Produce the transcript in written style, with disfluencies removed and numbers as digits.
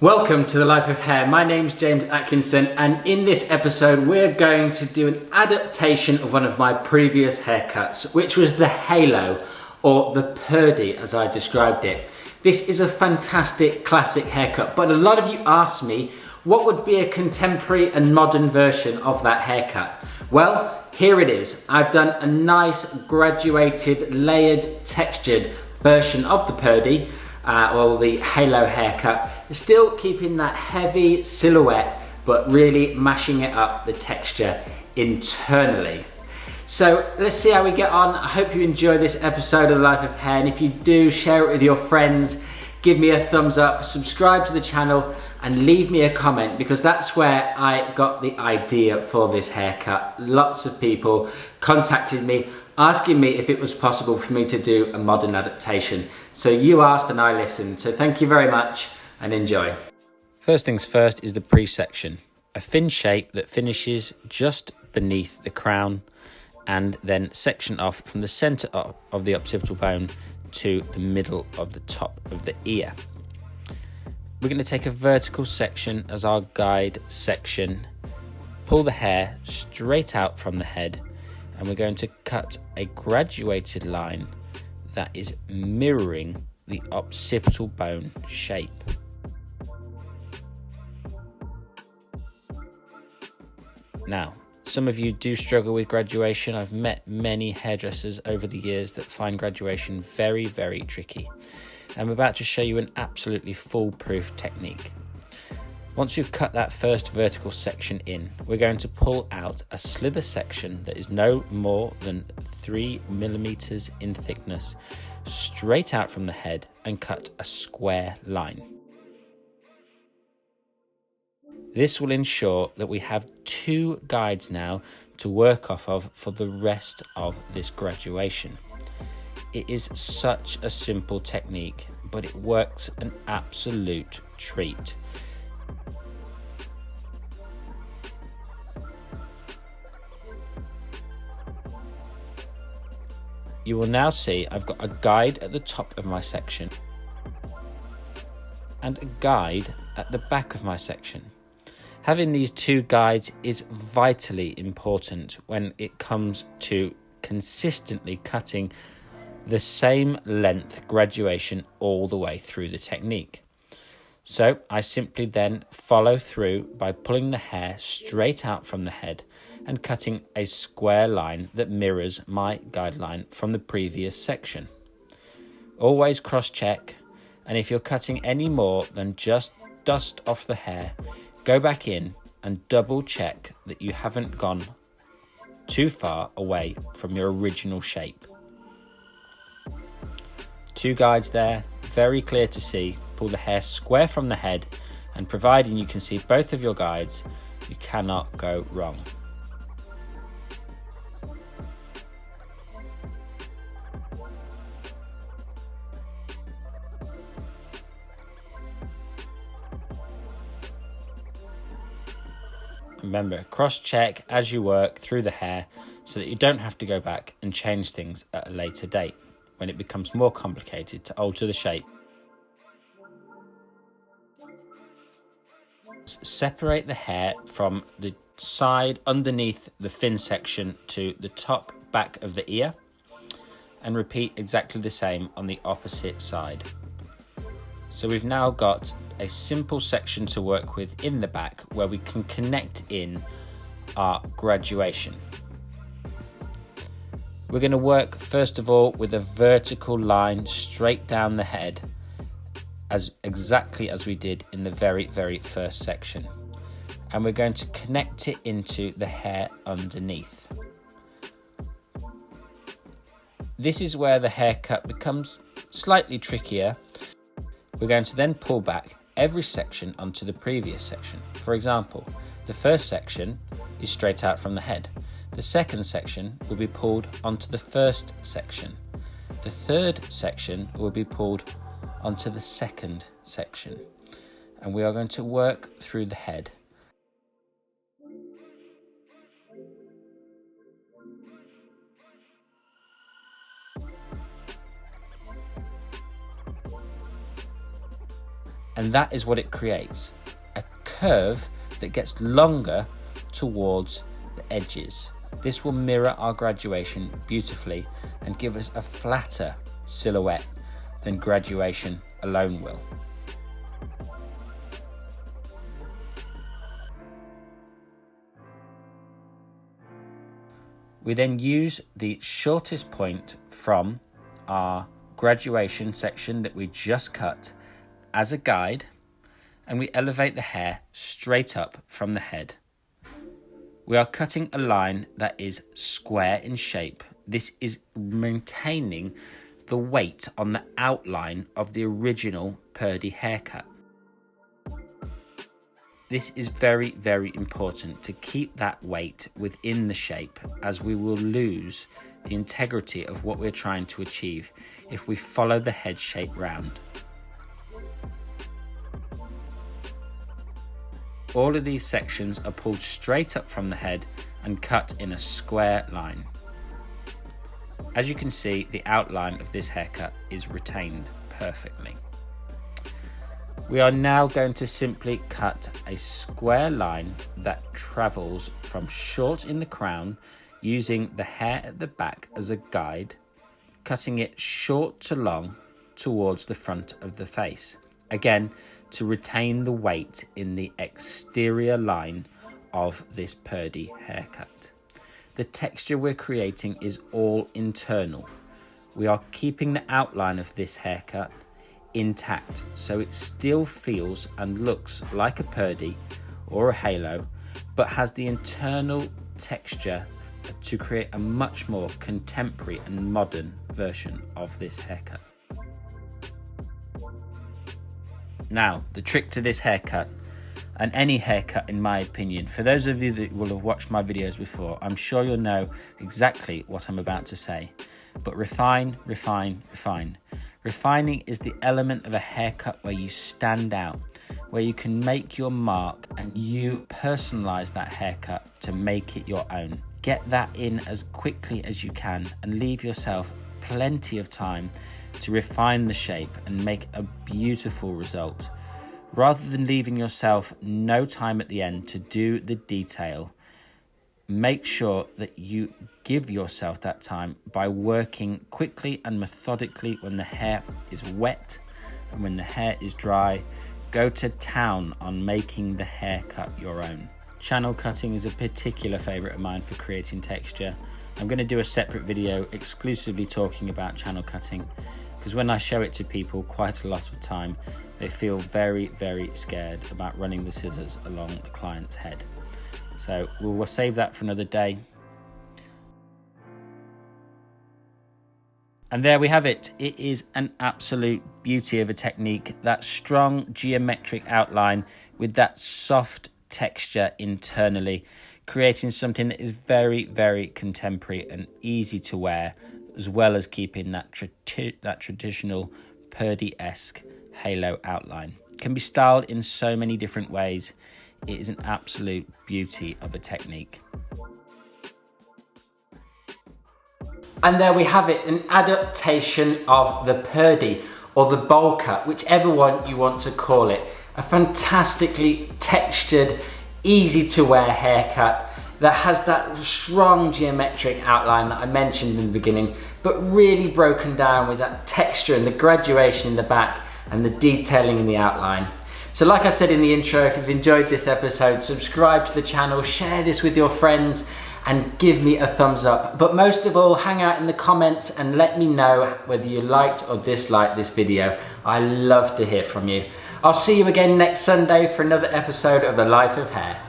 Welcome to The Life of Hair. My name's James Atkinson, and in this episode we're going to do an adaptation of one of my previous haircuts, which was the halo, or the Purdy as I described it. This is a fantastic classic haircut, but a lot of you asked me what would be a contemporary and modern version of that haircut. Well, here it is. I've done a nice graduated, layered, textured version of the Purdy, or the halo haircut, still keeping that heavy silhouette but really mashing it up the texture internally. So let's see how we get on. I hope you enjoy this episode of The Life of Hair, and if you do, share it with your friends, give me a thumbs up, subscribe to the channel and leave me a comment, because that's where I got the idea for this haircut. Lots of people contacted me asking me if it was possible for me to do a modern adaptation. So you asked and I listened. So thank you very much and enjoy. First things first is the pre-section. A thin shape that finishes just beneath the crown and then section off from the center of the occipital bone to the middle of the top of the ear. We're going to take a vertical section as our guide section, pull the hair straight out from the head, and we're going to cut a graduated line that is mirroring the occipital bone shape. Now, some of you do struggle with graduation. I've met many hairdressers over the years that find graduation very, very tricky. I'm about to show you an absolutely foolproof technique. Once we've cut that first vertical section in, we're going to pull out a slither section that is no more than 3 millimeters in thickness, straight out from the head, and cut a square line. This will ensure that we have 2 guides now to work off of for the rest of this graduation. It is such a simple technique, but it works an absolute treat. You will now see I've got a guide at the top of my section and a guide at the back of my section. Having these 2 guides is vitally important when it comes to consistently cutting the same length graduation all the way through the technique. So I simply then follow through by pulling the hair straight out from the head and cutting a square line that mirrors my guideline from the previous section. Always cross-check, and if you're cutting any more than just dust off the hair, go back in and double-check that you haven't gone too far away from your original shape. 2 guides there, very clear to see. Pull the hair square from the head, and providing you can see both of your guides, you cannot go wrong. Remember, cross-check as you work through the hair so that you don't have to go back and change things at a later date when it becomes more complicated to alter the shape. Separate the hair from the side underneath the thin section to the top back of the ear, and repeat exactly the same on the opposite side. So we've now got a simple section to work with in the back where we can connect in our graduation. We're going to work first of all with a vertical line straight down the head, exactly as we did in the very first section, and we're going to connect it into the hair underneath. This is where the haircut becomes slightly trickier. We're going to then pull back every section onto the previous section. For example, the first section is straight out from the head. The second section will be pulled onto the first section. The third section will be pulled onto the second section. And we are going to work through the head. And that is what it creates, a curve that gets longer towards the edges. This will mirror our graduation beautifully and give us a flatter silhouette than graduation alone will. We then use the shortest point from our graduation section that we just cut as a guide, and we elevate the hair straight up from the head. We are cutting a line that is square in shape. This is maintaining the weight on the outline of the original Purdy haircut. This is very, very important to keep that weight within the shape, as we will lose the integrity of what we're trying to achieve if we follow the head shape round. All of these sections are pulled straight up from the head and cut in a square line. As you can see, the outline of this haircut is retained perfectly. We are now going to simply cut a square line that travels from short in the crown, using the hair at the back as a guide, cutting it short to long towards the front of the face. Again, to retain the weight in the exterior line of this Purdy haircut. The texture we're creating is all internal. We are keeping the outline of this haircut intact, so it still feels and looks like a Purdy or a halo, but has the internal texture to create a much more contemporary and modern version of this haircut. Now, the trick to this haircut, and any haircut in my opinion, for those of you that will have watched my videos before, I'm sure you'll know exactly what I'm about to say. But refine, refine, refine. Refining is the element of a haircut where you stand out, where you can make your mark and you personalize that haircut to make it your own. Get that in as quickly as you can and leave yourself plenty of time to refine the shape and make a beautiful result. Rather than leaving yourself no time at the end to do the detail, make sure that you give yourself that time by working quickly and methodically when the hair is wet, and when the hair is dry, go to town on making the haircut your own. Channel cutting is a particular favourite of mine for creating texture. I'm going to do a separate video exclusively talking about channel cutting, because when I show it to people quite a lot of time, they feel very, very scared about running the scissors along the client's head. So we'll save that for another day. And there we have it. It is an absolute beauty of a technique. That strong geometric outline with that soft texture internally, creating something that is very, very contemporary and easy to wear, as well as keeping that traditional Purdy-esque halo outline. Can be styled in so many different ways. It is an absolute beauty of a technique. And there we have it, an adaptation of the Purdy or the bowl cut, whichever one you want to call it. A fantastically textured, easy to wear haircut that has that strong geometric outline that I mentioned in the beginning, but really broken down with that texture and the graduation in the back and the detailing in the outline. So like I said in the intro, if you've enjoyed this episode, subscribe to the channel, share this with your friends, and give me a thumbs up. But most of all, hang out in the comments and let me know whether you liked or disliked this video. I love to hear from you. I'll see you again next Sunday for another episode of The Life of Hair.